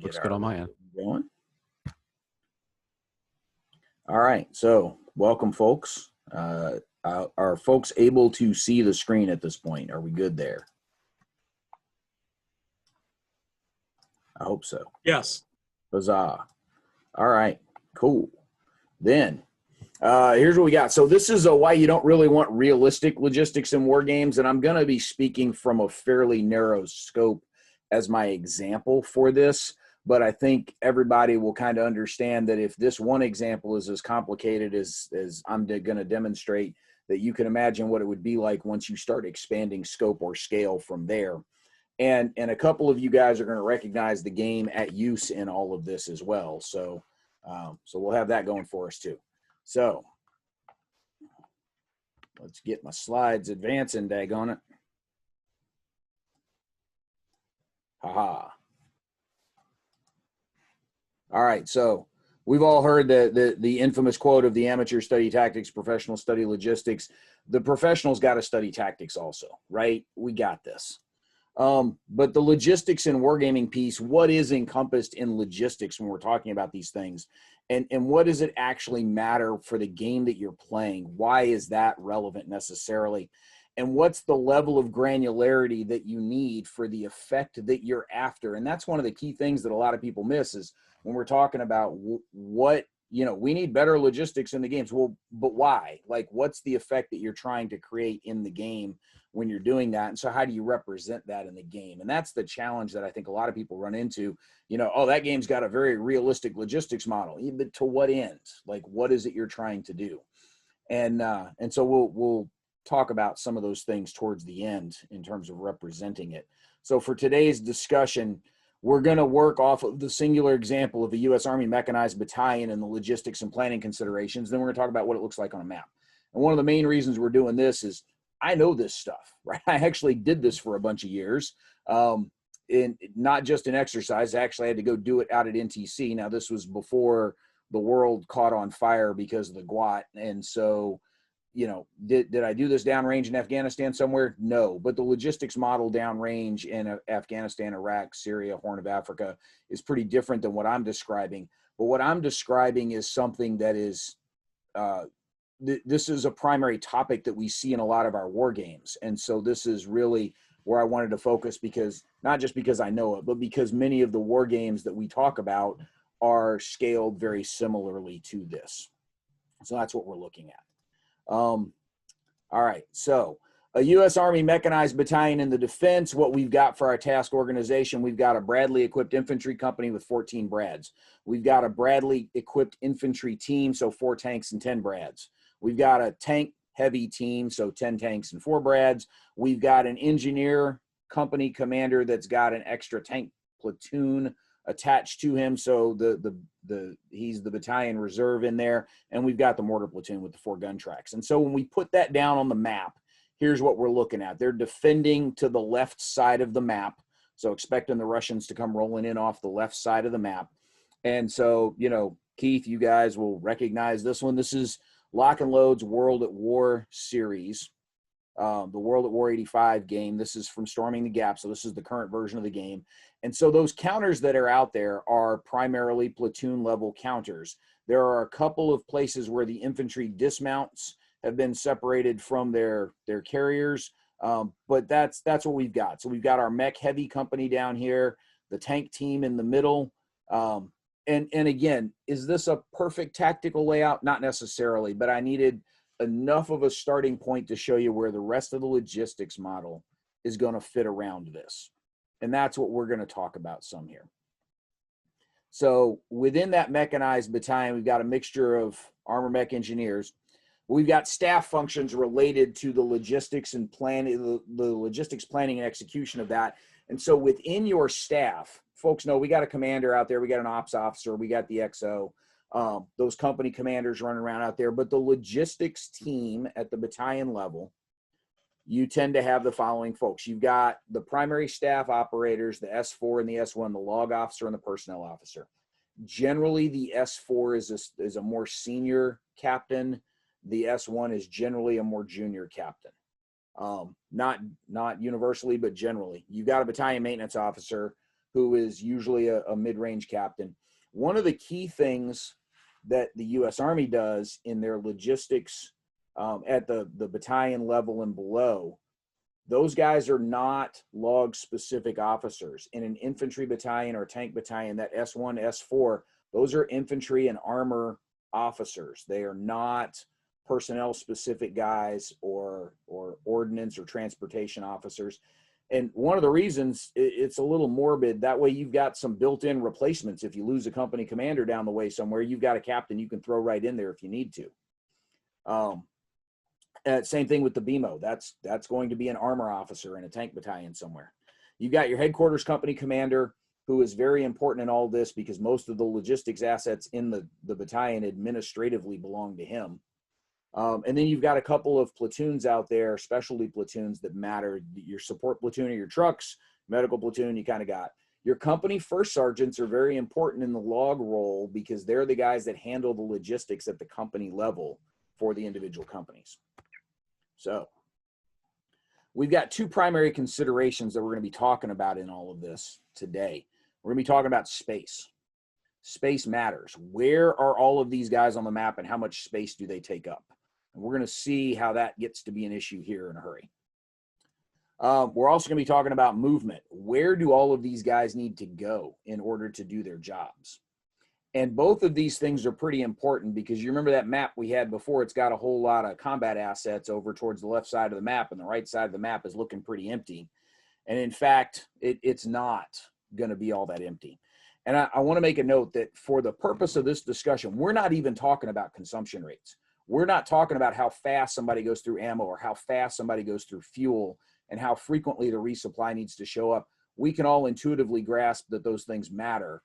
Looks good on my end. Going. All right, so welcome, folks. Are folks able to see the screen at this point? Are we good there? I hope so. Yes. Huzzah. All right, cool. Then here's what we got. So this is why you don't really want realistic logistics in war games, and I'm going to be speaking from a fairly narrow scope as my example for this, but I think everybody will kind of understand that if this one example is as complicated as I'm going to demonstrate, that you can imagine what it would be like once you start expanding scope or scale from there. And a couple of you guys are going to recognize the game at use in all of this as well. So we'll have that going for us too. So let's get my slides advancing, daggone it. Haha. All right, so we've all heard the infamous quote of the amateur study tactics, professional study logistics. The professionals got to study tactics also, right? We got this. But the logistics and wargaming piece, what is encompassed in logistics when we're talking about these things? And what does it actually matter for the game that you're playing? Why is that relevant necessarily? And what's the level of granularity that you need for the effect that you're after? And that's one of the key things that a lot of people miss is when we're talking about what, you know, we need better logistics in the games. Well, but why? Like, what's the effect that you're trying to create in the game when you're doing that? And so how do you represent that in the game? And that's the challenge that I think a lot of people run into. You know, oh, that game's got a very realistic logistics model. But to what end? Like, what is it you're trying to do? And so we'll talk about some of those things towards the end in terms of representing it. So for today's discussion, we're going to work off of the singular example of the U.S. Army Mechanized Battalion and the logistics and planning considerations. Then we're going to talk about what it looks like on a map. And one of the main reasons we're doing this is I know this stuff, right? I actually did this for a bunch of years, not just in exercise. I actually had to go do it out at NTC. Now, this was before the world caught on fire because of the GWAT. And so, you know, did I do this downrange in Afghanistan somewhere? No, but the logistics model downrange in Afghanistan, Iraq, Syria, Horn of Africa is pretty different than what I'm describing. But what I'm describing is something that is, this is a primary topic that we see in a lot of our war games. And so this is really where I wanted to focus, because not just because I know it, but because many of the war games that we talk about are scaled very similarly to this. So that's what we're looking at. All right, so a U.S. Army Mechanized Battalion in the defense, what we've got for our task organization, we've got a Bradley equipped infantry company with 14 Brads. We've got a Bradley equipped infantry team, so 4 tanks and 10 Brads. We've got a tank heavy team, so 10 tanks and 4 Brads. We've got an engineer company commander that's got an extra tank platoon attached to him, so he's the battalion reserve in there, and we've got the mortar platoon with the 4 gun tracks. And so when we put that down on the map, here's what we're looking at. They're defending to the left side of the map, so expecting the Russians to come rolling in off the left side of the map. And so, you know, Keith, you guys will recognize this one. This is Lock and Load's World at War series, the World at War 85 game. This is from Storming the Gap, so this is the current version of the game. And so those counters that are out there are primarily platoon level counters. There are a couple of places where the infantry dismounts have been separated from their carriers, but that's what we've got. So we've got our mech heavy company down here, the tank team in the middle. And again, is this a perfect tactical layout? Not necessarily, but I needed enough of a starting point to show you where the rest of the logistics model is going to fit around this. And that's what we're going to talk about some here. So within that mechanized battalion, we've got a mixture of armor mech engineers. We've got staff functions related to the logistics and planning, the logistics planning and execution of that. And so within your staff, folks know we got a commander out there, we got an ops officer, we got the XO, those company commanders running around out there. But the logistics team at the battalion level, you tend to have the following folks. You've got the primary staff operators, the S4 and the S1, the log officer and the personnel officer. Generally, the S4 is a more senior captain. The S1 is generally a more junior captain. Not universally, but generally. You've got a battalion maintenance officer who is usually a mid-range captain. One of the key things that the U.S. Army does in their logistics at the battalion level and below, those guys are not log-specific officers. In an infantry battalion or tank battalion, that S1, S4, those are infantry and armor officers. They are not personnel-specific guys or ordnance or transportation officers. And one of the reasons it's a little morbid, that way you've got some built-in replacements. If you lose a company commander down the way somewhere, you've got a captain you can throw right in there if you need to. Same thing with the BMO. That's going to be an armor officer in a tank battalion somewhere. You've got your headquarters company commander, who is very important in all this because most of the logistics assets in the battalion administratively belong to him. And then you've got a couple of platoons out there, specialty platoons that matter. Your support platoon or your trucks, medical platoon, you kind of got. Your company first sergeants are very important in the log role because they're the guys that handle the logistics at the company level for the individual companies. So we've got two primary considerations that we're going to be talking about in all of this today. We're going to be talking about space. Space matters. Where are all of these guys on the map and how much space do they take up? And we're going to see how that gets to be an issue here in a hurry. We're also going to be talking about movement. Where do all of these guys need to go in order to do their jobs? And both of these things are pretty important because you remember that map we had before, it's got a whole lot of combat assets over towards the left side of the map, and the right side of the map is looking pretty empty. And in fact, it's not going to be all that empty. And I want to make a note that for the purpose of this discussion, we're not even talking about consumption rates. We're not talking about how fast somebody goes through ammo or how fast somebody goes through fuel and how frequently the resupply needs to show up. We can all intuitively grasp that those things matter.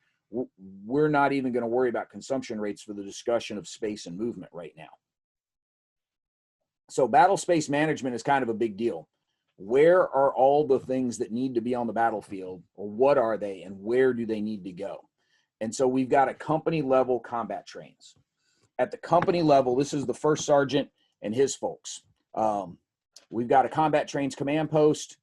We're not even going to worry about consumption rates for the discussion of space and movement right now. So battle space management is kind of a big deal. Where are all the things that need to be on the battlefield, or what are they, and where do they need to go? And so we've got a company level combat trains. At the company level, this is the first sergeant and his folks. We've got a combat trains command post.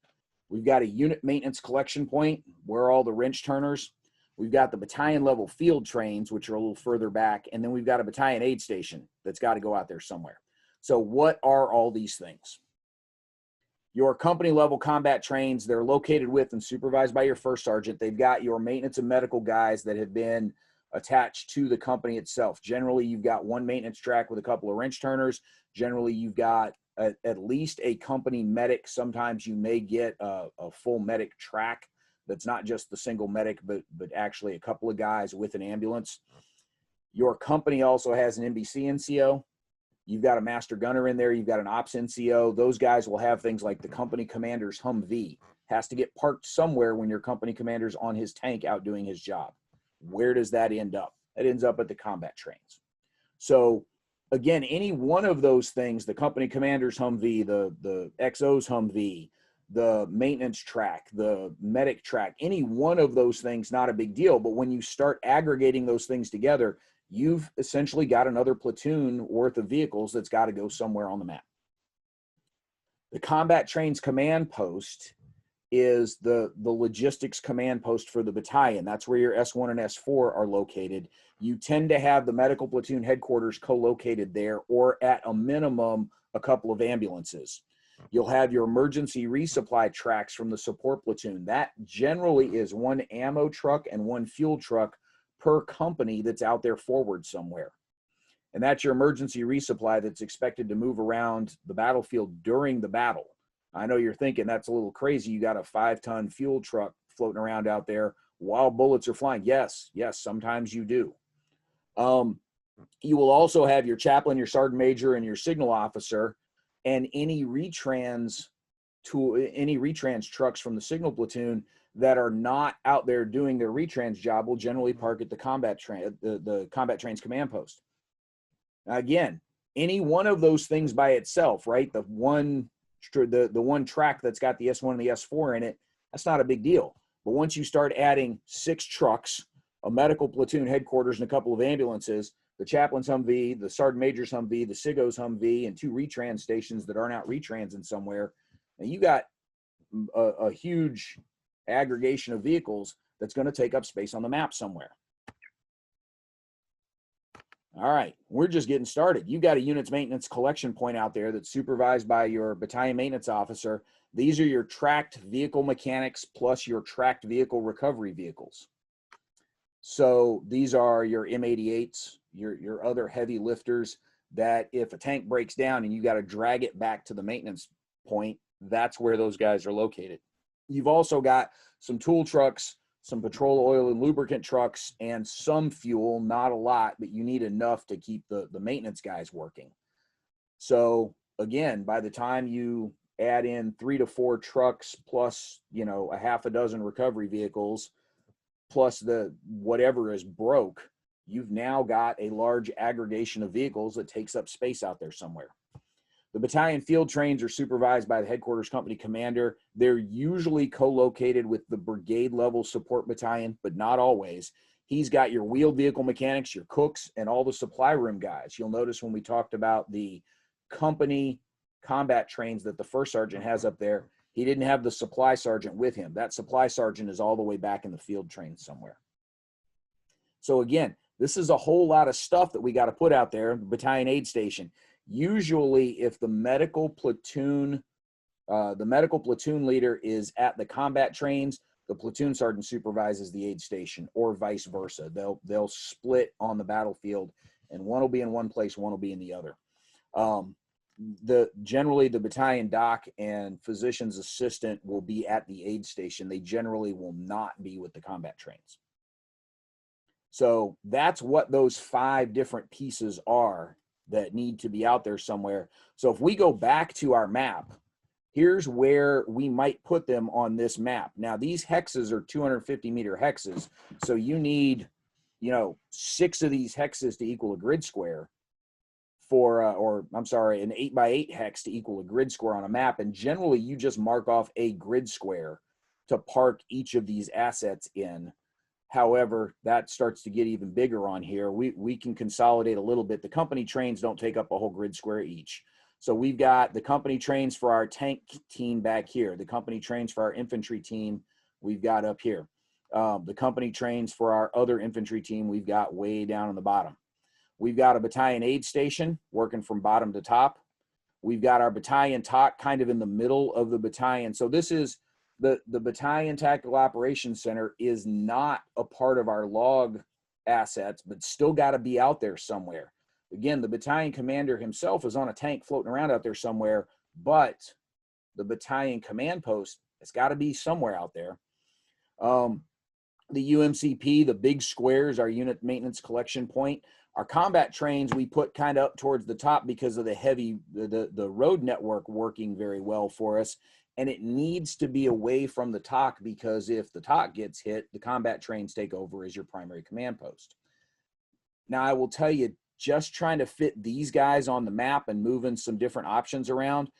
We've got a unit maintenance collection point where all the wrench turners. We've got the battalion level field trains, which are a little further back. And then we've got a battalion aid station that's got to go out there somewhere. So what are all these things? Your company level combat trains, they're located with and supervised by your first sergeant. They've got your maintenance and medical guys that have been attached to the company itself. Generally, you've got one maintenance track with a couple of wrench turners. Generally, you've got at least a company medic. Sometimes you may get a full medic track that's not just the single medic, but actually a couple of guys with an ambulance. Your company also has an NBC NCO. You've got a master gunner in there. You've got an ops NCO. Those guys will have things like the company commander's Humvee. Has to get parked somewhere when your company commander's on his tank out doing his job. Where does that end up? That ends up at the combat trains. So again, any one of those things, the company commander's Humvee, the XO's Humvee, the maintenance track, the medic track, any one of those things, not a big deal. But when you start aggregating those things together, you've essentially got another platoon worth of vehicles that's got to go somewhere on the map. The combat trains command post is the logistics command post for the battalion. That's where your S1 and S4 are located. You tend to have the medical platoon headquarters co-located there, or at a minimum, a couple of ambulances. You'll have your emergency resupply tracks from the support platoon. That generally is one ammo truck and one fuel truck per company that's out there forward somewhere. And that's your emergency resupply that's expected to move around the battlefield during the battle. I know you're thinking that's a little crazy. You got a 5-ton fuel truck floating around out there while bullets are flying. Yes, sometimes you do. You will also have your chaplain, your sergeant major, and your signal officer, and any retrans trucks from the signal platoon that are not out there doing their retrans job will generally park at the combat trains command post. Again, any one of those things by itself, right? The one track that's got the S1 and the S4 in it, that's not a big deal. But once you start adding 6 trucks, a medical platoon headquarters, and a couple of ambulances, the chaplain's Humvee, the sergeant major's Humvee, the SIGO's Humvee, and 2 retrans stations that aren't out retransing somewhere, and you got a huge aggregation of vehicles that's going to take up space on the map somewhere. All right, we're just getting started. You got a units maintenance collection point out there that's supervised by your battalion maintenance officer. These are your tracked vehicle mechanics plus your tracked vehicle recovery vehicles. So these are your M88s, your other heavy lifters that if a tank breaks down and you got to drag it back to the maintenance point, that's where those guys are located. You've also got some tool trucks, some petrol, oil, and lubricant trucks, and some fuel, not a lot, but you need enough to keep the maintenance guys working. So again, by the time you add in 3 to 4 trucks plus, you know, a half a dozen recovery vehicles, plus the whatever is broke, you've now got a large aggregation of vehicles that takes up space out there somewhere. The battalion field trains are supervised by the headquarters company commander. They're usually co-located with the brigade level support battalion, but not always. He's got your wheeled vehicle mechanics, your cooks, and all the supply room guys. You'll notice when we talked about the company combat trains that the first sergeant has up there, he didn't have the supply sergeant with him. That supply sergeant is all the way back in the field train somewhere. So again, this is a whole lot of stuff that we got to put out there. The battalion aid station. Usually if the medical platoon leader is at the combat trains, the platoon sergeant supervises the aid station, or vice versa. They'll split on the battlefield, and one will be in one place, one will be in the other. Generally the battalion doc and physician's assistant will be at the aid station. They generally will not be with the combat trains. So that's what those 5 different pieces are that need to be out there somewhere. So if we go back to our map, here's where we might put them on this map. Now these hexes are 250 meter hexes. So you need, you know, 6 of these hexes to equal a grid square for, an 8x8 hex to equal a grid square on a map. And generally you just mark off a grid square to park each of these assets in. However, that starts to get even bigger on here. We can consolidate a little bit. The company trains don't take up a whole grid square each. So we've got the company trains for our tank team back here. The company trains for our infantry team we've got up here. The company trains for our other infantry team we've got way down on the bottom. We've got a battalion aid station working from bottom to top. We've got our battalion TOC kind of in the middle of the battalion. So this is the Battalion Tactical Operations Center is not a part of our log assets, but still got to be out there somewhere. Again, the battalion commander himself is on a tank floating around out there somewhere, but the battalion command post has got to be somewhere out there. The UMCP, the big squares, our unit maintenance collection point. Our combat trains we put kind of up towards the top because of the heavy, the road network working very well for us. And it needs to be away from the TOC because if the TOC gets hit, the combat trains take over as your primary command post. Now, I will tell you, just trying to fit these guys on the map and moving some different options around,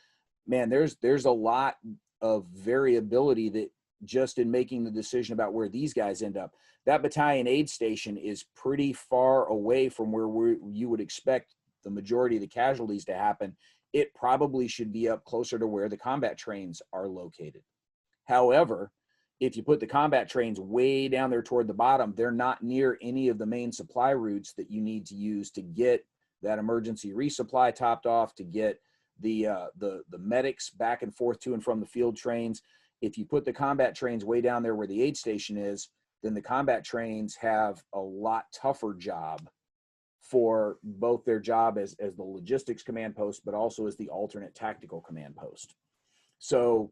man, there's a lot of variability that just in making the decision about where these guys end up. That battalion aid station is pretty far away from where you would expect the majority of the casualties to happen. It probably should be up closer to where the combat trains are located. However, if you put the combat trains way down there toward the bottom, they're not near any of the main supply routes that you need to use to get that emergency resupply topped off, to get the medics back and forth to and from the field trains. If you put the combat trains way down there where the aid station is, then the combat trains have a lot tougher job for both their job as the logistics command post, but also as the alternate tactical command post. So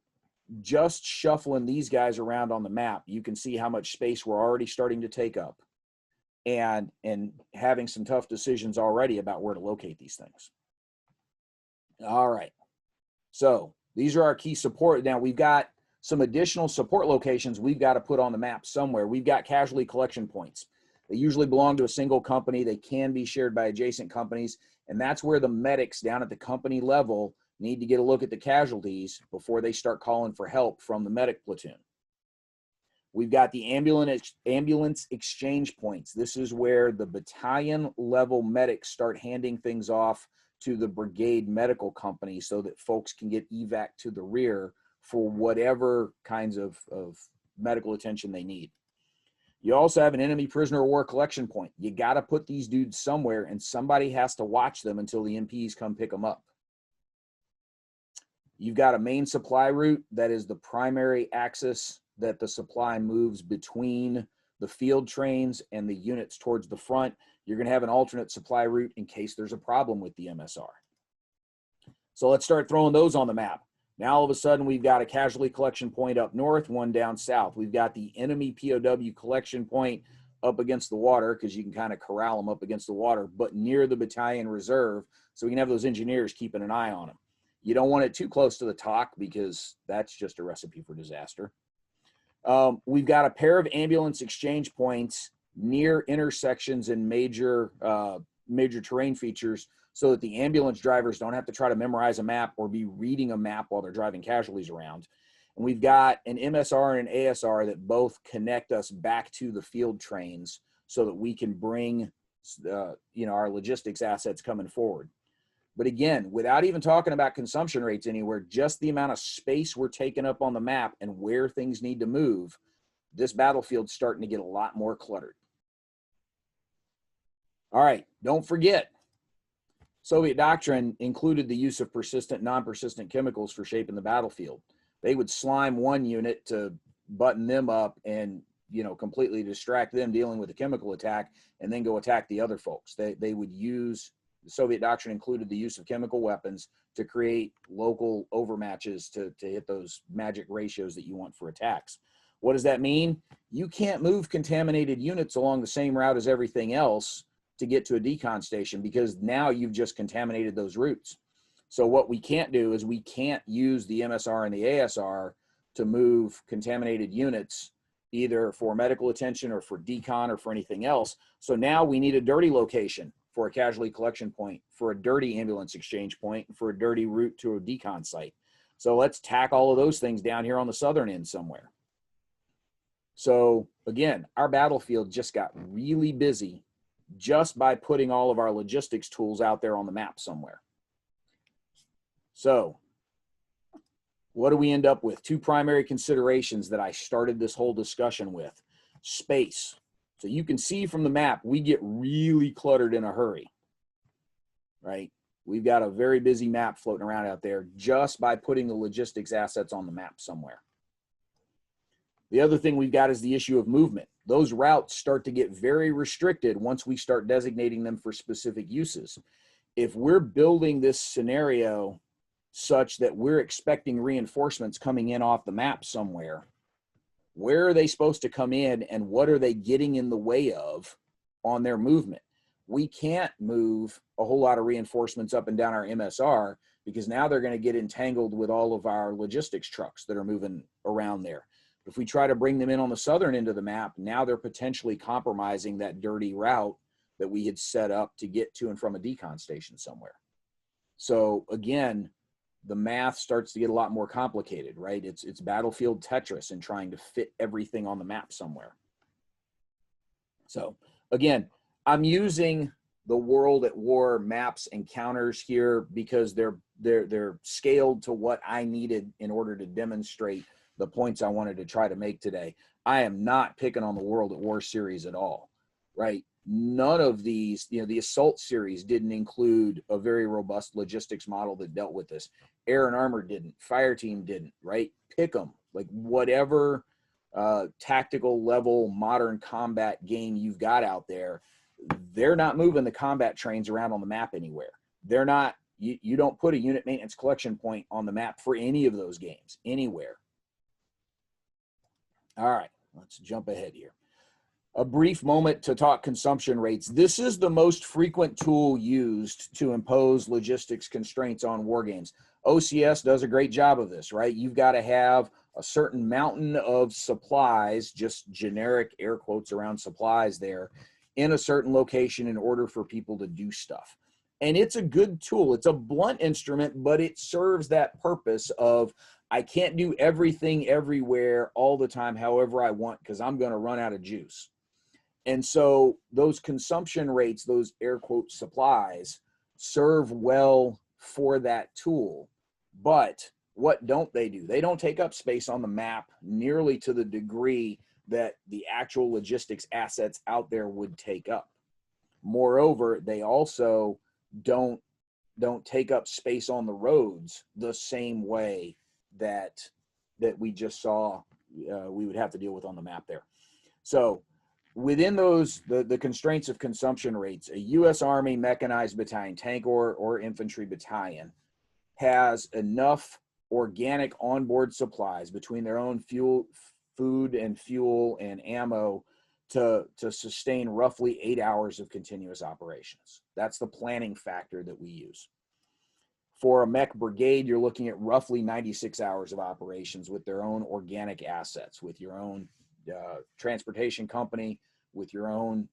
just shuffling these guys around on the map, you can see how much space we're already starting to take up and having some tough decisions already about where to locate these things. All right. So these are our key support. Now we've got some additional support locations we've got to put on the map somewhere. We've got casualty collection points. They usually belong to a single company. They can be shared by adjacent companies. And that's where the medics down at the company level need to get a look at the casualties before they start calling for help from the medic platoon. We've got the ambulance exchange points. This is where the battalion level medics start handing things off to the brigade medical company so that folks can get evac to the rear for whatever kinds of medical attention they need. You also have an enemy prisoner of war collection point. You got to put these dudes somewhere, and somebody has to watch them until the MPs come pick them up. You've got a main supply route that is the primary axis that the supply moves between the field trains and the units towards the front. You're going to have an alternate supply route in case there's a problem with the MSR. So let's start throwing those on the map. Now all of a sudden we've got a casualty collection point up north, one down south. We've got the enemy POW collection point up against the water, because you can kind of corral them up against the water, but near the battalion reserve, so we can have those engineers keeping an eye on them. You don't want it too close to the TOC, because that's just a recipe for disaster. We've got a pair of ambulance exchange points near intersections and major terrain features, so that the ambulance drivers don't have to try to memorize a map or be reading a map while they're driving casualties around. And we've got an MSR and an ASR that both connect us back to the field trains, so that we can bring our logistics assets coming forward. But again, without even talking about consumption rates anywhere, just the amount of space we're taking up on the map and where things need to move, this battlefield's starting to get a lot more cluttered. All right, don't forget, Soviet doctrine included the use of persistent, non-persistent chemicals for shaping the battlefield. They would slime one unit to button them up and, completely distract them dealing with a chemical attack, and then go attack the other folks. They would use, the Soviet doctrine included the use of chemical weapons to create local overmatches to hit those magic ratios that you want for attacks. What does that mean? You can't move contaminated units along the same route as everything else to get to a decon station, because now you've just contaminated those routes. So what we can't do is we can't use the MSR and the ASR to move contaminated units, either for medical attention or for decon or for anything else. So now we need a dirty location for a casualty collection point, for a dirty ambulance exchange point, for a dirty route to a decon site. So let's tack all of those things down here on the southern end somewhere. So again, our battlefield just got really busy just by putting all of our logistics tools out there on the map somewhere. So what do we end up with? Two primary considerations that I started this whole discussion with. Space. So you can see from the map, we get really cluttered in a hurry, right? We've got a very busy map floating around out there just by putting the logistics assets on the map somewhere. The other thing we've got is the issue of movement. Those routes start to get very restricted once we start designating them for specific uses. If we're building this scenario such that we're expecting reinforcements coming in off the map somewhere, where are they supposed to come in, and what are they getting in the way of on their movement? We can't move a whole lot of reinforcements up and down our MSR, because now they're going to get entangled with all of our logistics trucks that are moving around there. If we try to bring them in on the southern end of the map, now they're potentially compromising that dirty route that we had set up to get to and from a decon station somewhere. So again, the math starts to get a lot more complicated, right? It's battlefield Tetris and trying to fit everything on the map somewhere. So again, I'm using the World at War maps and counters here because they're scaled to what I needed in order to demonstrate the points I wanted to try to make today. I am not picking on the World at War series at all, right? None of these, the Assault series didn't include a very robust logistics model that dealt with this. Air and Armor didn't, Fire Team didn't, right? Pick them, like whatever tactical level modern combat game you've got out there, they're not moving the combat trains around on the map anywhere. They're not, you don't put a unit maintenance collection point on the map for any of those games, anywhere. All right, let's jump ahead here. A brief moment to talk consumption rates. This is the most frequent tool used to impose logistics constraints on war games. OCS does a great job of this, right? You've got to have a certain mountain of supplies, just generic air quotes around supplies there, in a certain location in order for people to do stuff. And it's a good tool. It's a blunt instrument, but it serves that purpose of, I can't do everything everywhere all the time however I want, because I'm going to run out of juice. And so those consumption rates, those air quote supplies, serve well for that tool. But what don't they do? They don't take up space on the map nearly to the degree that the actual logistics assets out there would take up. Moreover, they also don't take up space on the roads the same way that we just saw we would have to deal with on the map there. So within those, the constraints of consumption rates, a U.S. Army mechanized battalion, tank or infantry battalion, has enough organic onboard supplies between their own food and fuel and ammo to sustain roughly 8 hours of continuous operations. That's the planning factor that we use. For a mech brigade, you're looking at roughly 96 hours of operations with their own organic assets, with your own transportation company, with your own,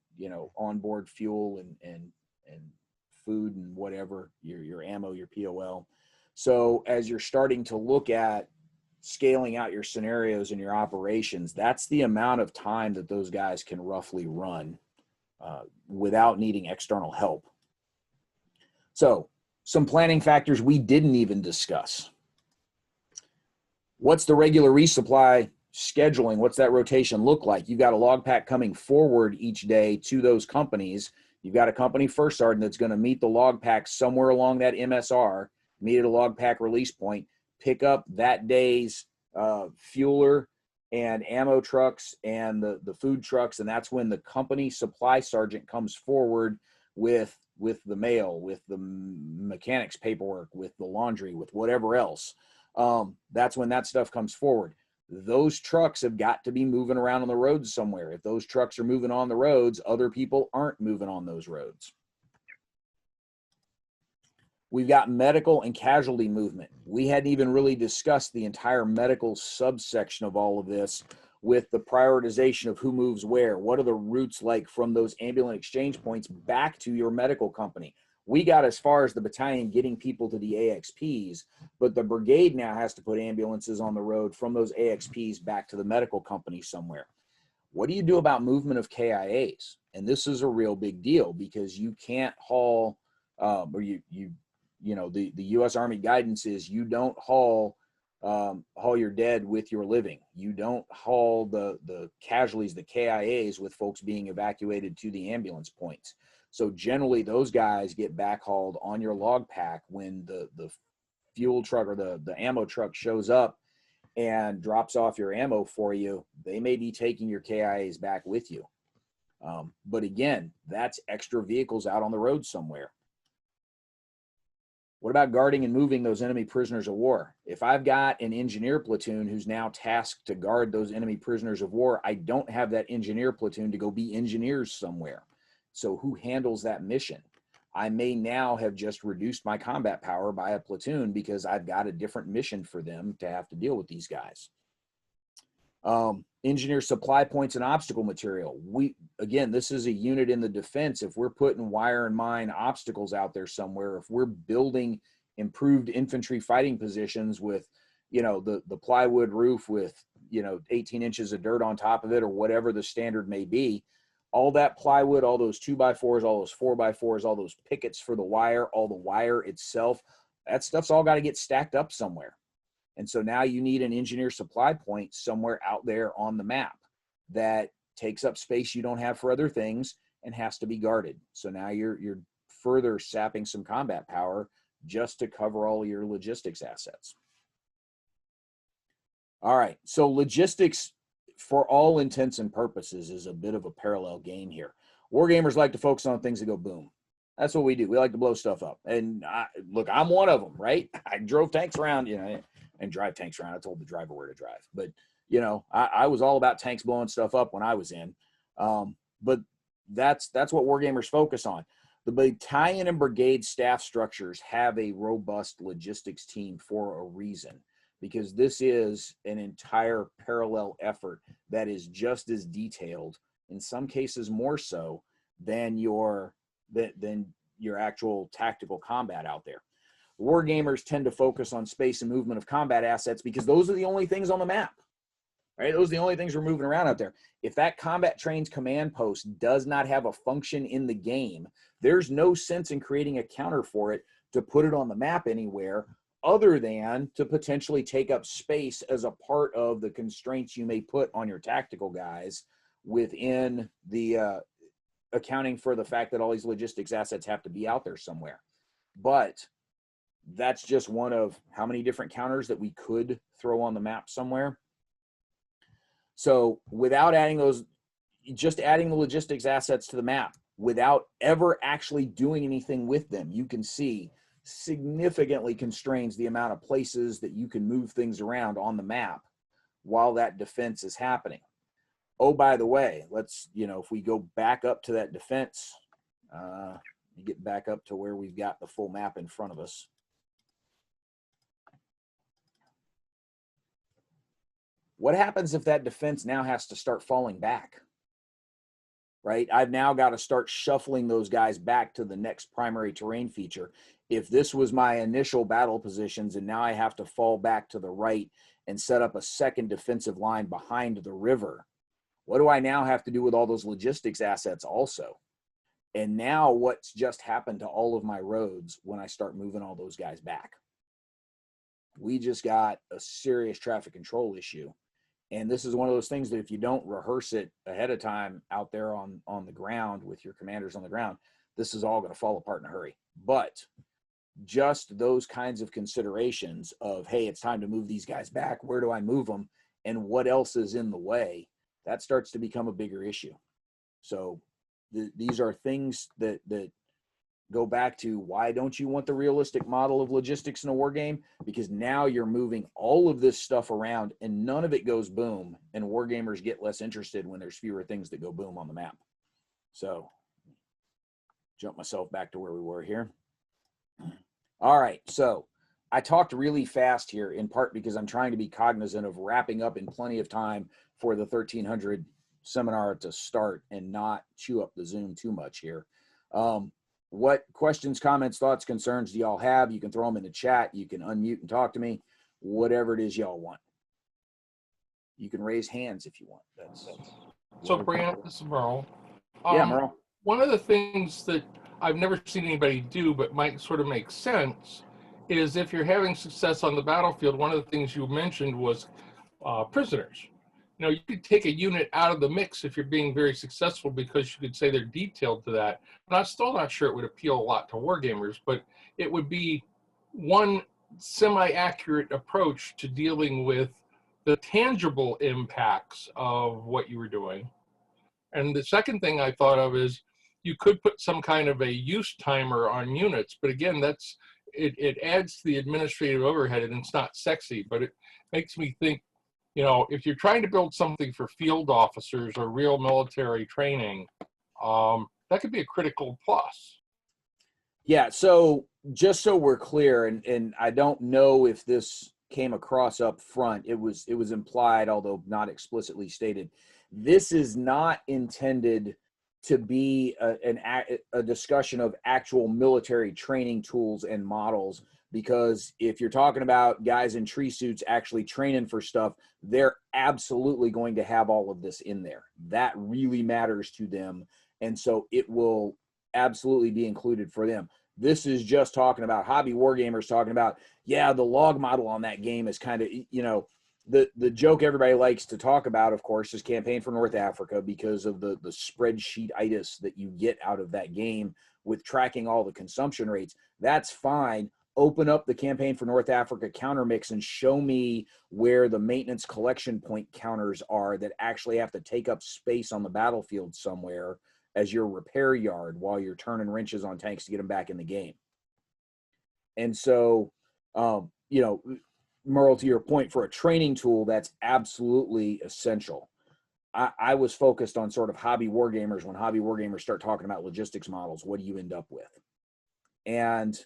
onboard fuel and food and whatever, your ammo, your POL. So as you're starting to look at scaling out your scenarios and your operations, that's the amount of time that those guys can roughly run without needing external help. So some planning factors we didn't even discuss. What's the regular resupply scheduling? What's that rotation look like? You've got a log pack coming forward each day to those companies. You've got a company first sergeant that's going to meet the log pack somewhere along that MSR, meet at a log pack release point, pick up that day's fueler and ammo trucks and the food trucks, and that's when the company supply sergeant comes forward with the mail, with the mechanics paperwork, with the laundry, with whatever else. That's when that stuff comes forward. Those trucks have got to be moving around on the roads somewhere. If those trucks are moving on the roads, other people aren't moving on those roads. We've got medical and casualty movement. We hadn't even really discussed the entire medical subsection of all of this, with the prioritization of who moves where. What are the routes like from those ambulance exchange points back to your medical company? We got as far as the battalion getting people to the AXPs, but the brigade now has to put ambulances on the road from those AXPs back to the medical company somewhere. What do you do about movement of KIAs? And this is a real big deal, because you can't haul, the U.S. Army guidance is you don't haul your dead with your living. You don't haul the casualties, the KIAs, with folks being evacuated to the ambulance points. So generally those guys get backhauled on your log pack when the fuel truck or the ammo truck shows up and drops off your ammo for you. They may be taking your KIAs back with you. But again, that's extra vehicles out on the road somewhere. What about guarding and moving those enemy prisoners of war? If I've got an engineer platoon who's now tasked to guard those enemy prisoners of war, I don't have that engineer platoon to go be engineers somewhere. So who handles that mission? I may now have just reduced my combat power by a platoon because I've got a different mission for them to have to deal with these guys. Engineer supply points and obstacle material. Again, this is a unit in the defense. If we're putting wire and mine obstacles out there somewhere, if we're building improved infantry fighting positions with, the plywood roof with, 18 inches of dirt on top of it, or whatever the standard may be, all that plywood, all those 2x4s, all those 4x4s, all those pickets for the wire, all the wire itself, that stuff's all got to get stacked up somewhere. And so now you need an engineer supply point somewhere out there on the map that takes up space you don't have for other things and has to be guarded. So now you're further sapping some combat power just to cover all your logistics assets. All right, so logistics, for all intents and purposes, is a bit of a parallel game here. Wargamers like to focus on things that go boom. That's what we do. We like to blow stuff up. And look, I'm one of them, right? I drove tanks around, and drive tanks around. I told the driver where to drive. But, I was all about tanks blowing stuff up when I was in. But that's what Wargamers focus on. The battalion and brigade staff structures have a robust logistics team for a reason, because this is an entire parallel effort that is just as detailed, in some cases more so, than your actual tactical combat out there. Wargamers tend to focus on space and movement of combat assets because those are the only things on the map, right? Those are the only things we're moving around out there. If that combat train's command post does not have a function in the game, there's no sense in creating a counter for it to put it on the map anywhere other than to potentially take up space as a part of the constraints you may put on your tactical guys within the accounting for the fact that all these logistics assets have to be out there somewhere. But that's just one of how many different counters that we could throw on the map somewhere. So without adding those, just adding the logistics assets to the map without ever actually doing anything with them, you can see significantly constrains the amount of places that you can move things around on the map while that defense is happening. Oh, by the way, let's, if we go back up to that defense, get back up to where we've got the full map in front of us. What happens if that defense now has to start falling back? Right? I've now got to start shuffling those guys back to the next primary terrain feature. If this was my initial battle positions and now I have to fall back to the right and set up a second defensive line behind the river, what do I now have to do with all those logistics assets also? And now what's just happened to all of my roads when I start moving all those guys back? We just got a serious traffic control issue. And this is one of those things that if you don't rehearse it ahead of time out there on the ground with your commanders on the ground, this is all going to fall apart in a hurry. But just those kinds of considerations of, hey, it's time to move these guys back. Where do I move them? And what else is in the way? That starts to become a bigger issue. So these are things that go back to why don't you want the realistic model of logistics in a war game? Because now you're moving all of this stuff around and none of it goes boom, and war gamers get less interested when there's fewer things that go boom on the map. So jump myself back to where we were here. All right, so I talked really fast here in part because I'm trying to be cognizant of wrapping up in plenty of time for the 1300 seminar to start and not chew up the Zoom too much here. What questions, comments, thoughts, concerns do y'all have? You can throw them in the chat. You can unmute and talk to me, whatever it is y'all want. You can raise hands if you want. So, Brant, this is Merle. Yeah, Merle. One of the things that I've never seen anybody do, but might sort of make sense, is if you're having success on the battlefield, one of the things you mentioned was prisoners. You could take a unit out of the mix if you're being very successful because you could say they're detailed to that. And I'm still not sure it would appeal a lot to wargamers, but it would be one semi-accurate approach to dealing with the tangible impacts of what you were doing. And the second thing I thought of is you could put some kind of a use timer on units, but again, it adds to the administrative overhead and it's not sexy, but it makes me think, if you're trying to build something for field officers or real military training, that could be a critical plus. Yeah, so just so we're clear, and I don't know if this came across up front, it was implied, although not explicitly stated. This is not intended to be a discussion of actual military training tools and models, because if you're talking about guys in tree suits actually training for stuff, they're absolutely going to have all of this in there. That really matters to them, and so it will absolutely be included for them. This is just talking about hobby wargamers talking about, yeah, the log model on that game is kind of, the joke everybody likes to talk about, of course, is Campaign for North Africa because of the spreadsheet-itis that you get out of that game with tracking all the consumption rates. That's fine. Open up the Campaign for North Africa counter mix and show me where the maintenance collection point counters are that actually have to take up space on the battlefield somewhere as your repair yard while you're turning wrenches on tanks to get them back in the game. And so, Merle, to your point, for a training tool, that's absolutely essential. I was focused on sort of hobby wargamers. When hobby wargamers start talking about logistics models, what do you end up with? And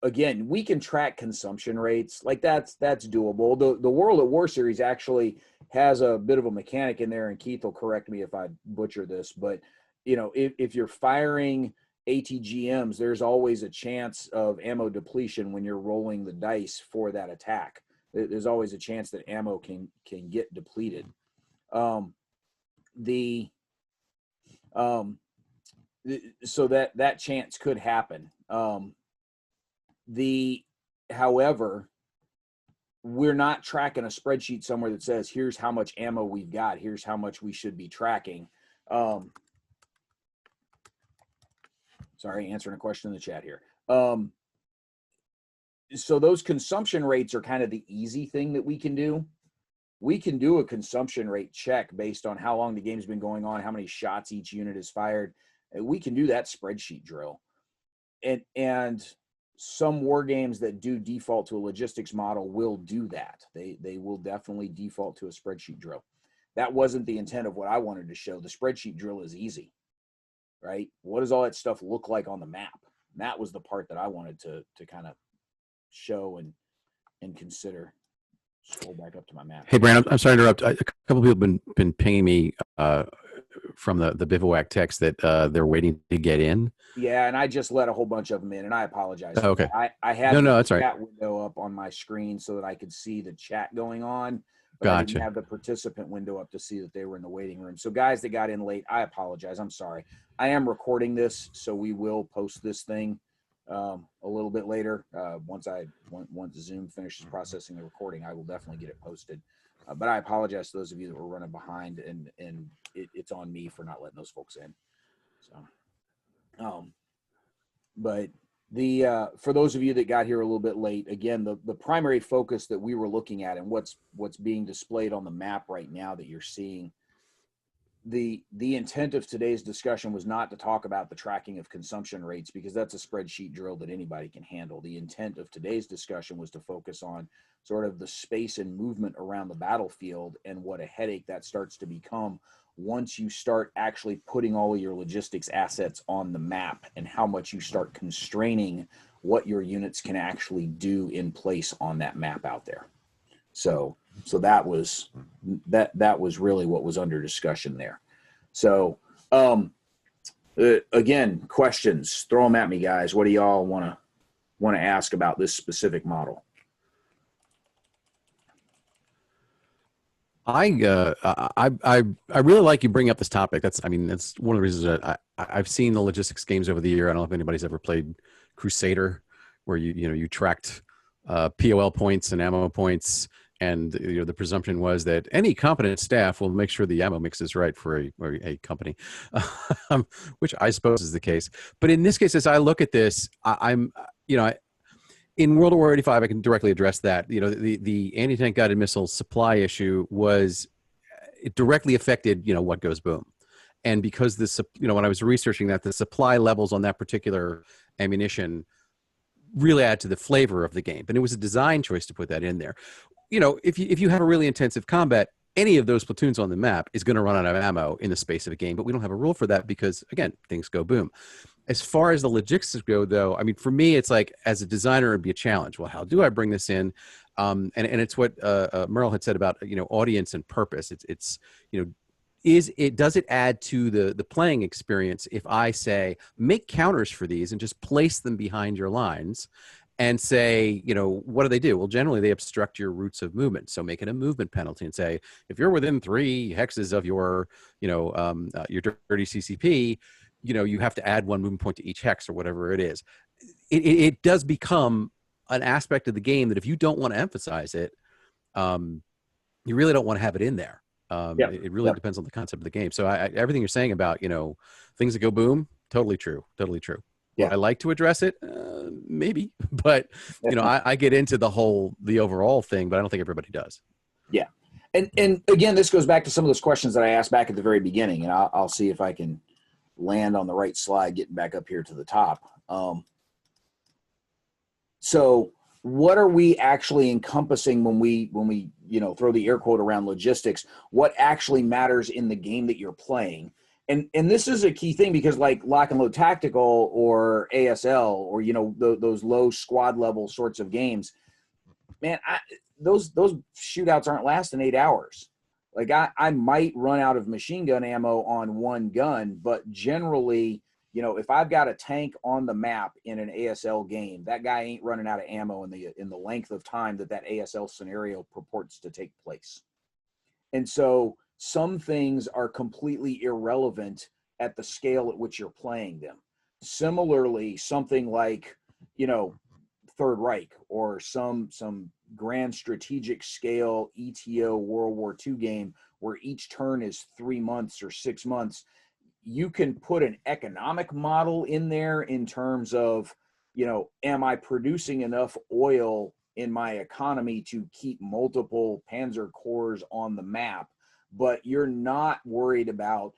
again, we can track consumption rates. Like that's doable. The World at War series actually has a bit of a mechanic in there, and Keith will correct me if I butcher this, but if you're firing ATGMs, there's always a chance of ammo depletion when you're rolling the dice for that attack. There's always a chance that ammo can get depleted. So that chance could happen. However, we're not tracking a spreadsheet somewhere that says, here's how much ammo we've got. Here's how much we should be tracking. Sorry, answering a question in the chat here. So those consumption rates are kind of the easy thing that we can do. We can do a consumption rate check based on how long the game's been going on, how many shots each unit is fired. We can do that spreadsheet drill. And some war games that do default to a logistics model will do that. They will definitely default to a spreadsheet drill. That wasn't the intent of what I wanted to show. The spreadsheet drill is easy, right? What does all that stuff look like on the map? And that was the part that I wanted to kind of show and consider. Scroll back up to my map. Hey, Brandon, I'm sorry to interrupt. A couple of people have been pinging me from the bivouac text that they're waiting to get in. Yeah, and I just let a whole bunch of them in, and I apologize. Oh, okay. I had no, the that's chat right. window up on my screen so that I could see the chat going on. But I didn't Gotcha. have the participant window up to see that they were in the waiting room. So guys that got in late, I apologize. I'm sorry. I am recording this, so we will post this thing a little bit later. Once Zoom finishes processing the recording, I will definitely get it posted. But I apologize to those of you that were running behind, and it's on me for not letting those folks in. So, but the for those of you that got here a little bit late, again, the primary focus that we were looking at and what's being displayed on the map right now that you're seeing, the intent of today's discussion was not to talk about the tracking of consumption rates, because that's a spreadsheet drill that anybody can handle. The intent of today's discussion was to focus on sort of the space and movement around the battlefield and what a headache that starts to become once you start actually putting all of your logistics assets on the map, and how much you start constraining what your units can actually do in place on that map out there. So that was really what was under discussion there. So again, questions, throw them at me, guys. What do y'all want to ask about this specific model? I really like you bring up this topic. That's one of the reasons that I've seen the logistics games over the year. I don't know if anybody's ever played Crusader, where you tracked POL points and ammo points, and the presumption was that any competent staff will make sure the ammo mix is right for a company, which I suppose is the case. But in this case, as I look at this, in World War 85, I can directly address that. The anti-tank guided missile supply issue it directly affected, what goes boom. And because this, when I was researching that, the supply levels on that particular ammunition really add to the flavor of the game. And it was a design choice to put that in there. If you have a really intensive combat, any of those platoons on the map is going to run out of ammo in the space of a game, but we don't have a rule for that because, again, things go boom. As far as the logistics go, though, for me, it's like, as a designer, it'd be a challenge. Well, how do I bring this in? And it's what Merle had said about, audience and purpose. Does it add to the playing experience if I say, make counters for these and just place them behind your lines and say, what do? Well, generally they obstruct your routes of movement. So make it a movement penalty and say, if you're within 3 hexes of your dirty CCP, you have to add 1 movement point to each hex or whatever it is. It does become an aspect of the game that if you don't want to emphasize it, you really don't want to have it in there. It really depends on the concept of the game. So everything you're saying about, things that go boom, totally true. Totally true. Yeah. Would I like to address it? Maybe, but I get into the overall thing, but I don't think everybody does. Yeah. And again, this goes back to some of those questions that I asked back at the very beginning, and I'll see if I can land on the right slide, getting back up here to the top. So what are we actually encompassing when we throw the air quote around logistics? What actually matters in the game that you're playing? And this is a key thing, because like Lock and Load Tactical or ASL or those low squad level sorts of games, man, those shootouts aren't lasting 8 hours. Like I might run out of machine gun ammo on one gun, but generally, if I've got a tank on the map in an ASL game, that guy ain't running out of ammo in the length of time that ASL scenario purports to take place. And so some things are completely irrelevant at the scale at which you're playing them. Similarly, something like, Third Reich or some grand strategic scale ETO World War II game where each turn is 3 months or 6 months, you can put an economic model in there in terms of, you know, am I producing enough oil in my economy to keep multiple Panzer Corps on the map? But you're not worried about,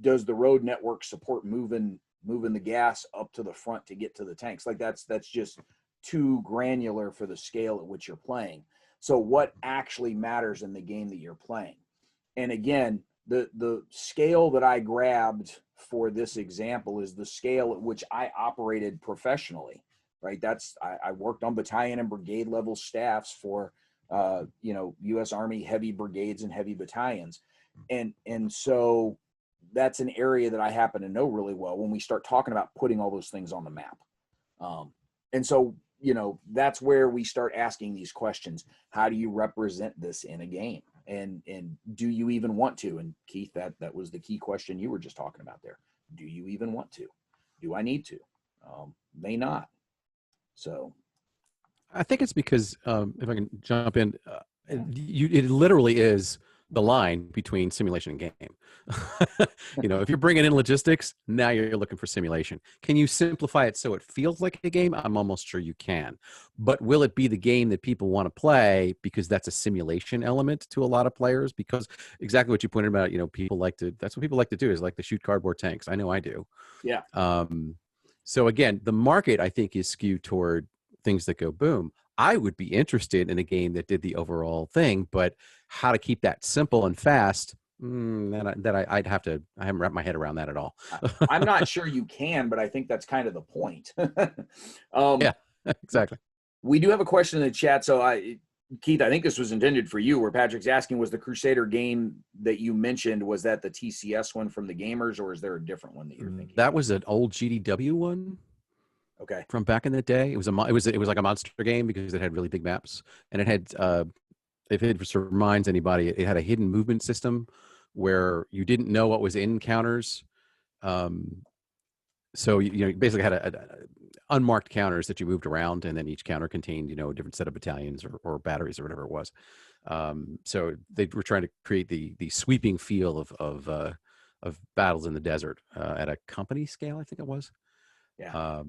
does the road network support moving the gas up to the front to get to the tanks? Like that's just too granular for the scale at which you're playing. So what actually matters in the game that you're playing? And again, the scale that I grabbed for this example is the scale at which I operated professionally, right? That's, I worked on battalion and brigade level staffs for, you know, U.S. Army heavy brigades and heavy battalions. And so that's an area that I happen to know really well when we start talking about putting all those things on the map. And so, you know, that's where we start asking these questions. How do you represent this in a game? And do you even want to? And Keith, that was the key question you were just talking about there. Do you even want to? Do I need to? May not. So I think it's because, if I can jump in, it literally is the line between simulation and game. You know, if you're bringing in logistics, now you're looking for simulation. Can you simplify it so it feels like a game? I'm almost sure you can. But will it be the game that people want to play because that's a simulation element to a lot of players? Because exactly what you pointed about, you know, that's what people like to do, is like to shoot cardboard tanks. I know I do. yeah. So again, the market, I think, is skewed toward things that go boom. I would be interested in a game that did the overall thing, but how to keep that simple and fast, I haven't wrapped my head around that at all. I'm not sure you can, but I think that's kind of the point. Yeah, exactly. We do have a question in the chat. So Keith, I think this was intended for you, where Patrick's asking, was the Crusader game that you mentioned, was that the TCS one from the gamers, or is there a different one that you're thinking? That was an old GDW one. Okay. From back in the day. It was like a monster game because it had really big maps, and it had, if it reminds anybody, it had a hidden movement system where you didn't know what was in counters. So you basically had a unmarked counters that you moved around, and then each counter contained, you know, a different set of battalions or batteries or whatever it was. So they were trying to create the sweeping feel of battles in the desert at a company scale, I think it was. Yeah.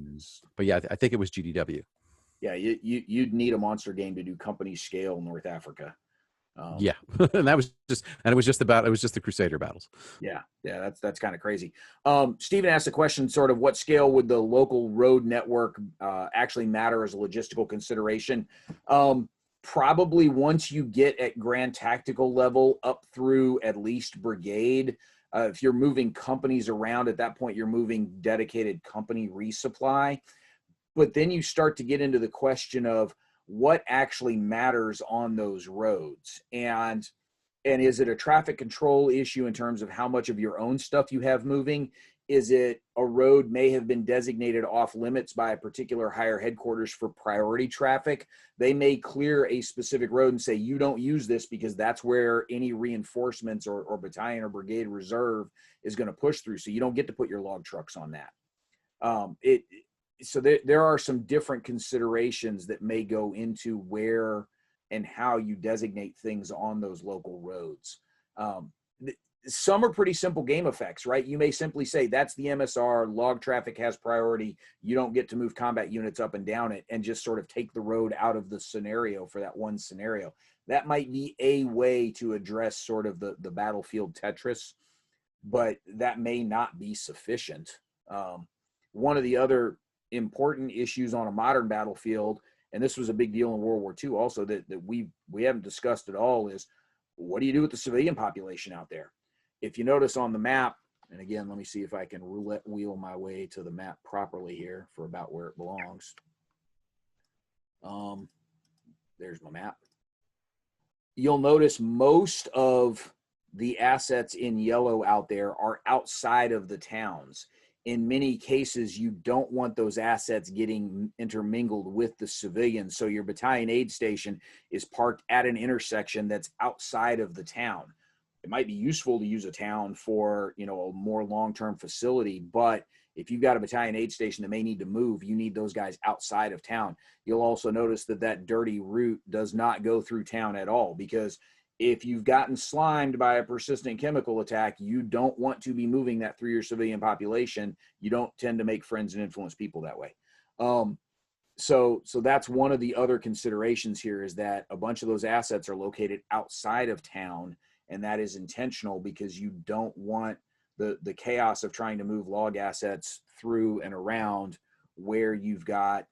But yeah, I think it was GDW. Yeah, you'd need a monster game to do company scale North Africa. Yeah, and it was just the Crusader battles. Yeah, that's kind of crazy. Stephen asked a question, sort of, what scale would the local road network actually matter as a logistical consideration? Probably once you get at grand tactical level up through at least brigade. If you're moving companies around, at that point, you're moving dedicated company resupply. But then you start to get into the question of what actually matters on those roads. And is it a traffic control issue in terms of how much of your own stuff you have moving? Is it a road may have been designated off limits by a particular higher headquarters for priority traffic? They may clear a specific road and say, you don't use this because that's where any reinforcements or battalion or brigade reserve is going to push through. So you don't get to put your log trucks on that. So there are some different considerations that may go into where and how you designate things on those local roads. Some are pretty simple game effects, right? You may simply say, that's the MSR, log traffic has priority, you don't get to move combat units up and down it, and just sort of take the road out of the scenario for that one scenario. That might be a way to address sort of the battlefield Tetris, but that may not be sufficient. One of the other important issues on a modern battlefield, and this was a big deal in World War II also, that we haven't discussed at all, is what do you do with the civilian population out there? If you notice on the map, and again, let me see if I can roulette wheel my way to the map properly here for about where it belongs. There's my map. You'll notice most of the assets in yellow out there are outside of the towns. In many cases, you don't want those assets getting intermingled with the civilians. So your battalion aid station is parked at an intersection that's outside of the town. it might be useful to use a town for, you know, a more long-term facility, but if you've got a battalion aid station that may need to move, you need those guys outside of town. You'll also notice that that dirty route does not go through town at all, because if you've gotten slimed by a persistent chemical attack, you don't want to be moving that through your civilian population. You don't tend to make friends and influence people that way. So that's one of the other considerations here, is that a bunch of those assets are located outside of town, and that is intentional because you don't want the chaos of trying to move log assets through and around where you've got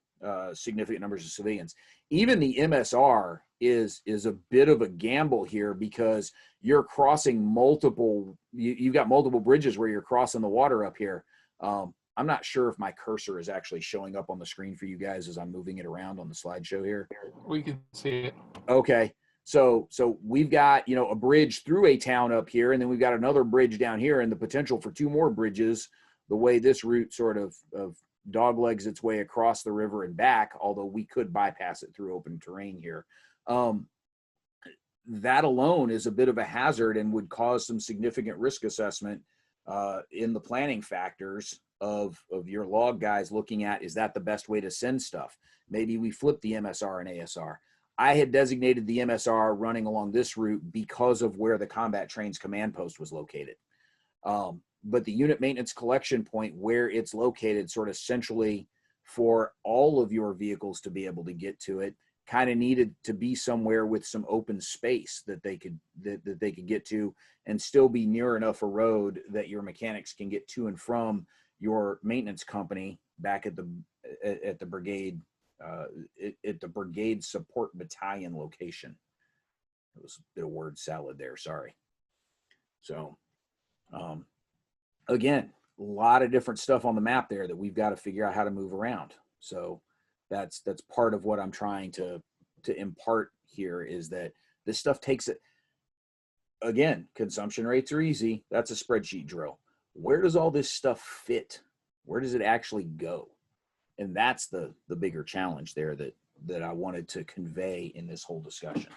significant numbers of civilians. Even the MSR is a bit of a gamble here, because you're crossing multiple, you've got multiple bridges where you're crossing the water up here. I'm not sure if my cursor is actually showing up on the screen for you guys as I'm moving it around on the slideshow here. We can see it. Okay. So we've got, you know, a bridge through a town up here, and then we've got another bridge down here, and the potential for 2 more bridges, the way this route sort of doglegs its way across the river and back, although we could bypass it through open terrain here. That alone is a bit of a hazard and would cause some significant risk assessment in the planning factors of your log guys looking at, is that the best way to send stuff? Maybe we flip the MSR and ASR. I had designated the MSR running along this route because of where the combat trains command post was located. But the unit maintenance collection point, where it's located sort of centrally for all of your vehicles to be able to get to it, kind of needed to be somewhere with some open space that they could that they could get to, and still be near enough a road that your mechanics can get to and from your maintenance company back at the brigade, at the brigade support battalion location. It was a bit of word salad there, sorry. So again, a lot of different stuff on the map there that we've got to figure out how to move around. So that's part of what I'm trying to impart here, is that this stuff takes it. Again, consumption rates are easy. That's a spreadsheet drill. Where does all this stuff fit? Where does it actually go? And that's the bigger challenge there that I wanted to convey in this whole discussion.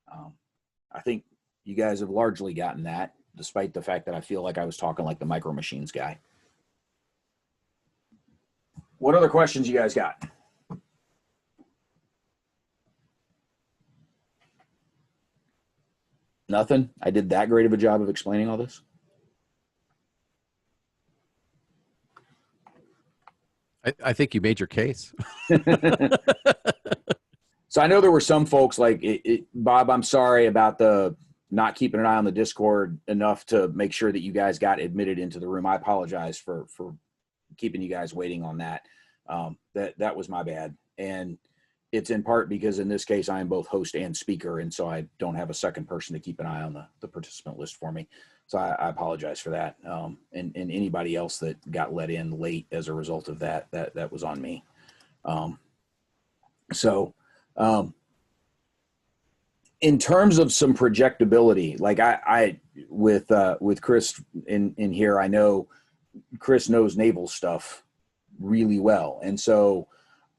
I think you guys have largely gotten that, despite the fact that I feel like I was talking like the Micro Machines guy. What other questions you guys got? Nothing? I did that great of a job of explaining all this? I think you made your case. So I know there were some folks like, Bob, I'm sorry about the not keeping an eye on the Discord enough to make sure that you guys got admitted into the room. I apologize for keeping you guys waiting on that. That was my bad. And it's in part because in this case, I am both host and speaker, and so I don't have a second person to keep an eye on the participant list for me. So I apologize for that. And anybody else that got let in late as a result of that was on me. In terms of some projectability, like I with Chris in here, I know Chris knows naval stuff really well. And so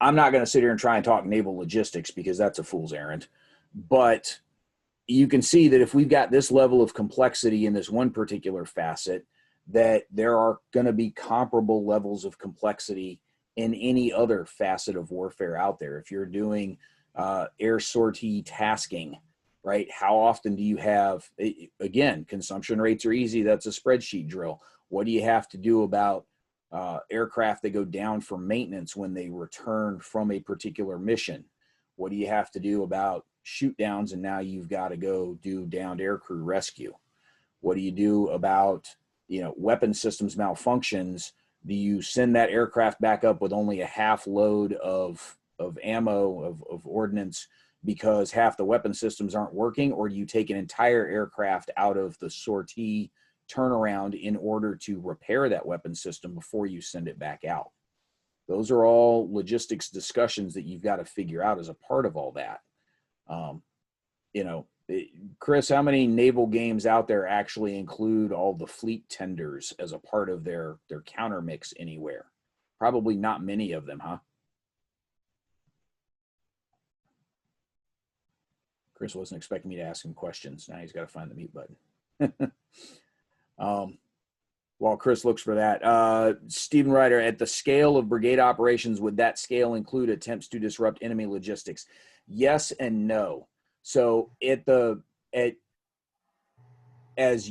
I'm not going to sit here and try and talk naval logistics because that's a fool's errand. But you can see that if we've got this level of complexity in this one particular facet, that there are going to be comparable levels of complexity in any other facet of warfare out there. If you're doing air sortie tasking, right? How often do you have, again, consumption rates are easy. That's a spreadsheet drill. What do you have to do about aircraft that go down for maintenance when they return from a particular mission? What do you have to do about shoot downs and now you've got to go do downed aircrew rescue? What do you do about, weapon systems malfunctions? Do you send that aircraft back up with only a half load of ammo, of ordnance, because half the weapon systems aren't working? Or do you take an entire aircraft out of the sortie turnaround in order to repair that weapon system before you send it back out? Those are all logistics discussions that you've got to figure out as a part of all that. Chris, how many naval games out there actually include all the fleet tenders as a part of their counter mix anywhere? Probably not many of them, huh? Chris wasn't expecting me to ask him questions. Now he's got to find the mute button. While Chris looks for that, Stephen Ryder, at the scale of brigade operations, would that scale include attempts to disrupt enemy logistics? Yes and no. So as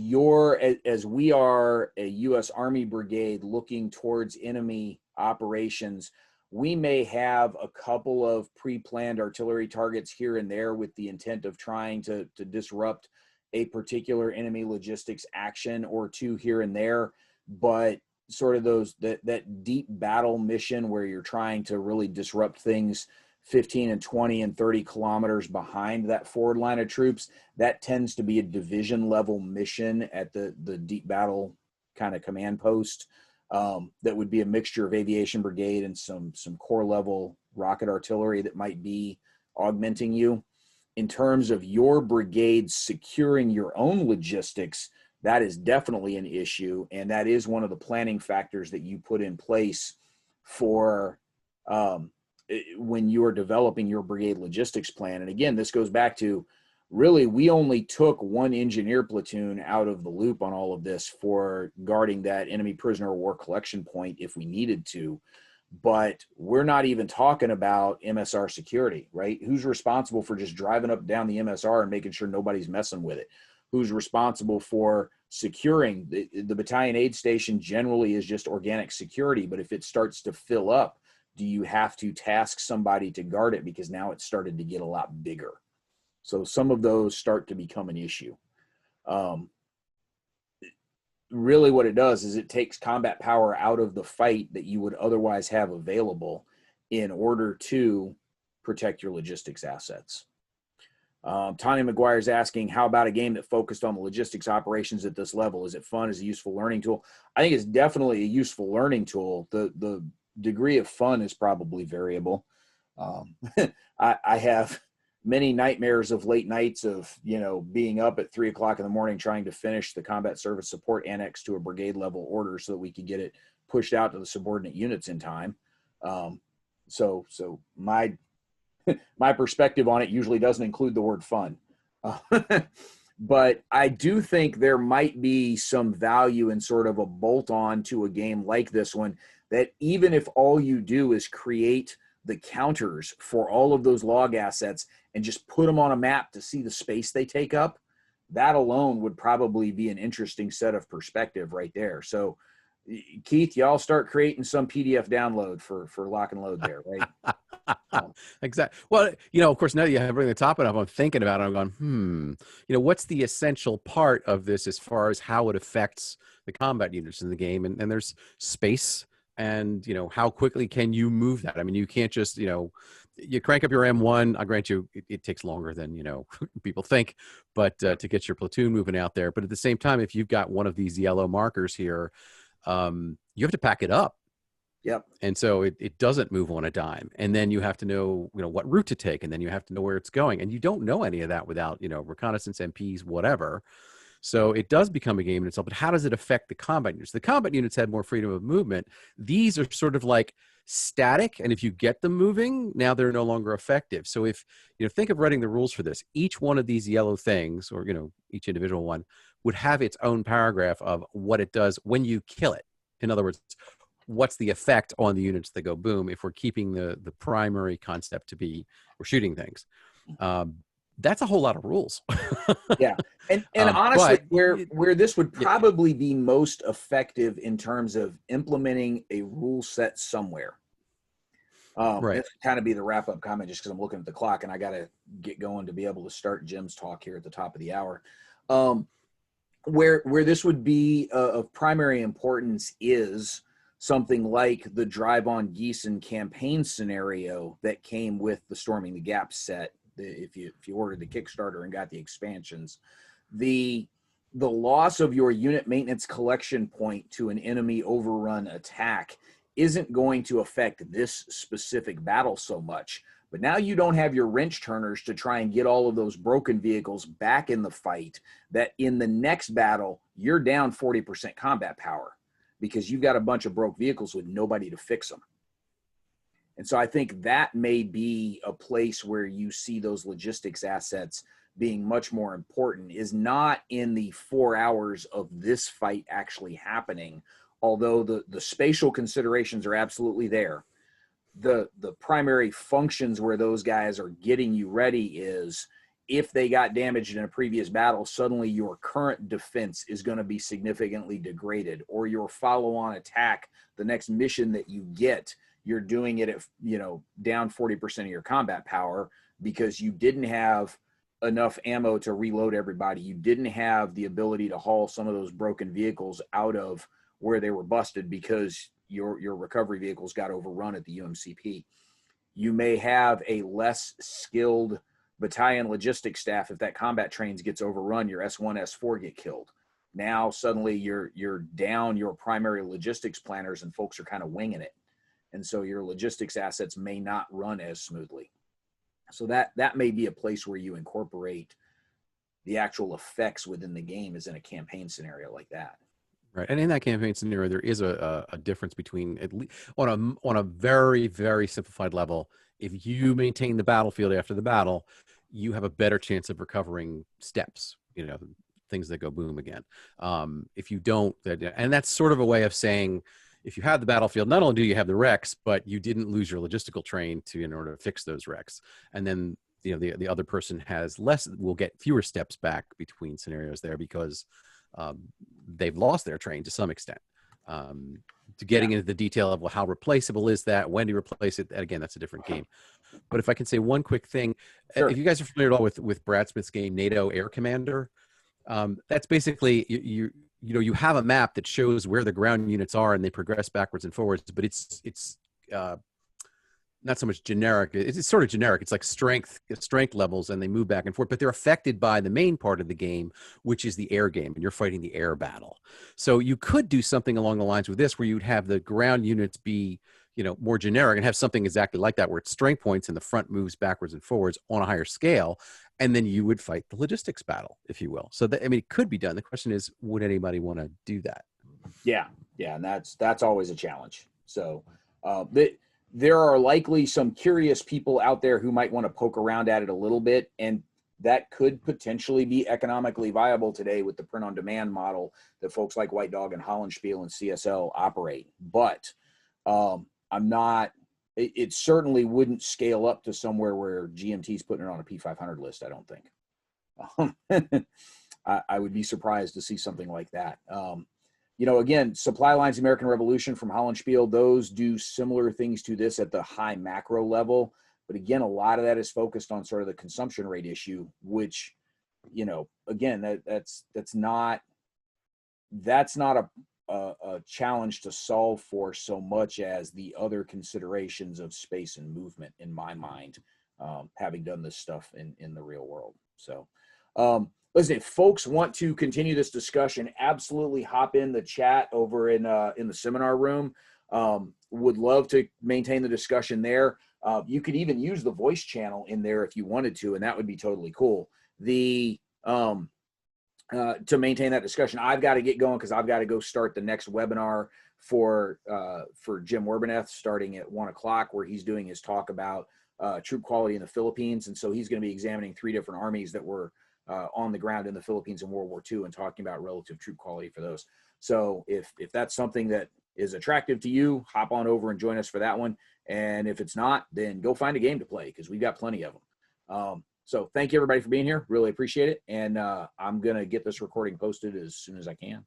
we are a U.S. Army brigade looking towards enemy operations, we may have a couple of pre-planned artillery targets here and there with the intent of trying to disrupt a particular enemy logistics action or two here and there, but sort of that deep battle mission where you're trying to really disrupt things 15 and 20 and 30 kilometers behind that forward line of troops, that tends to be a division level mission at the deep battle kind of command post. That would be a mixture of aviation brigade and some core level rocket artillery that might be augmenting you. In terms of your brigade securing your own logistics, that is definitely an issue, and that is one of the planning factors that you put in place for when you are developing your brigade logistics plan. And again, this goes back to, really, we only took one engineer platoon out of the loop on all of this for guarding that enemy prisoner of war collection point if we needed to. But we're not even talking about MSR security, right? Who's responsible for just driving up and down the MSR and making sure nobody's messing with it? Who's responsible for securing the battalion aid station? Generally is just organic security, but if it starts to fill up, do you have to task somebody to guard it because now it's started to get a lot bigger? So some of those start to become an issue. Really what it does is it takes combat power out of the fight that you would otherwise have available in order to protect your logistics assets. Tanya McGuire is asking, how about a game that focused on the logistics operations at this level? Is it fun? Is it a useful learning tool? I think it's definitely a useful learning tool. The degree of fun is probably variable. I have many nightmares of late nights of, being up at 3 o'clock in the morning trying to finish the combat service support annex to a brigade level order so that we could get it pushed out to the subordinate units in time. So my perspective on it usually doesn't include the word fun. But I do think there might be some value in sort of a bolt-on to a game like this one, that even if all you do is create the counters for all of those log assets and just put them on a map to see the space they take up, that alone would probably be an interesting set of perspective right there. So Keith, y'all start creating some PDF download for lock and load there, right? Exactly. Well, of course, now you have bring the topic up. I'm thinking about it. I'm going, what's the essential part of this as far as how it affects the combat units in the game? And there's space. And, how quickly can you move that? I mean, you can't just, you crank up your M1. I grant you, it takes longer than, people think, but to get your platoon moving out there. But at the same time, if you've got one of these yellow markers here, you have to pack it up. Yep. And so it doesn't move on a dime. And then you have to know, what route to take. And then you have to know where it's going. And you don't know any of that without, reconnaissance, MPs, whatever. So it does become a game in itself, but how does it affect the combat units? The combat units had more freedom of movement. These are sort of like static, and if you get them moving, now they're no longer effective. So if, think of writing the rules for this, each one of these yellow things, or, each individual one, would have its own paragraph of what it does when you kill it. In other words, what's the effect on the units that go boom if we're keeping the primary concept to be we're shooting things. That's a whole lot of rules. Yeah. And honestly, where this would probably be most effective in terms of implementing a rule set somewhere. Right. This would kind of be the wrap up comment, just because I'm looking at the clock and I got to get going to be able to start Jim's talk here at the top of the hour. Where this would be of primary importance is something like the Drive on Gießen campaign scenario that came with the Storming the Gap set. If you ordered the Kickstarter and got the expansions, the loss of your unit maintenance collection point to an enemy overrun attack isn't going to affect this specific battle so much. But now you don't have your wrench turners to try and get all of those broken vehicles back in the fight, that in the next battle, you're down 40% combat power because you've got a bunch of broke vehicles with nobody to fix them. And so I think that may be a place where you see those logistics assets being much more important is not in the 4 hours of this fight actually happening, although the spatial considerations are absolutely there. The primary functions where those guys are getting you ready is if they got damaged in a previous battle, suddenly your current defense is going to be significantly degraded, or your follow-on attack, the next mission that you get, you're doing it at, you know, down 40% of your combat power because you didn't have enough ammo to reload everybody. You didn't have the ability to haul some of those broken vehicles out of where they were busted because your recovery vehicles got overrun at the UMCP. You may have a less skilled battalion logistics staff. If that combat trains gets overrun, your S1, S4 get killed. Now suddenly you're down your primary logistics planners and folks are kind of winging it. And so your logistics assets may not run as smoothly. So that may be a place where you incorporate the actual effects within the game as in a campaign scenario like that. Right, and in that campaign scenario, there is a difference between, at least on a very, very simplified level, if you maintain the battlefield after the battle, you have a better chance of recovering steps, you know, things that go boom again. If you don't, and that's sort of a way of saying, if you have the battlefield, not only do you have the wrecks, but you didn't lose your logistical train in order to fix those wrecks. And then, you know, the other person will get fewer steps back between scenarios there because they've lost their train to some extent. To getting into the detail of, well, how replaceable is that? When do you replace it? Again, that's a different game. But if I can say one quick thing, Sure. If you guys are familiar at all with Brad Smith's game, NATO Air Commander, that's basically you have a map that shows where the ground units are and they progress backwards and forwards, but it's not so much generic. It's sort of generic. It's like strength levels, and they move back and forth, but they're affected by the main part of the game, which is the air game, and you're fighting the air battle. So you could do something along the lines with this, where you'd have the ground units be, you know, more generic and have something exactly like that, where it's strength points and the front moves backwards and forwards on a higher scale. And then you would fight the logistics battle, if you will. So that, I mean, it could be done. The question is, would anybody want to do that? Yeah. And that's always a challenge. So there are likely some curious people out there who might want to poke around at it a little bit, and that could potentially be economically viable today with the print-on-demand model that folks like White Dog and Hollandspiel and CSL operate. But it certainly wouldn't scale up to somewhere where GMT's putting it on a P500 list, I don't think. I would be surprised to see something like that. You know, again, Supply Lines American Revolution from Hollandspiel, those do similar things to this at the high macro level. But again, a lot of that is focused on sort of the consumption rate issue, which, you know, again, that's not a challenge to solve for so much as the other considerations of space and movement, in my mind, having done this stuff in the real world. So, listen, if folks want to continue this discussion, absolutely hop in the chat over in the seminar room. Would love to maintain the discussion there. You could even use the voice channel in there if you wanted to, and that would be totally cool. To maintain that discussion, I've got to get going because I've got to go start the next webinar for Jim Werbineth starting at 1 o'clock, where he's doing his talk about troop quality in the Philippines. And so he's going to be examining 3 different armies that were on the ground in the Philippines in World War II and talking about relative troop quality for those. So if that's something that is attractive to you, hop on over and join us for that one. And if it's not, then go find a game to play because we've got plenty of them. So thank you everybody for being here. Really appreciate it. And I'm going to get this recording posted as soon as I can.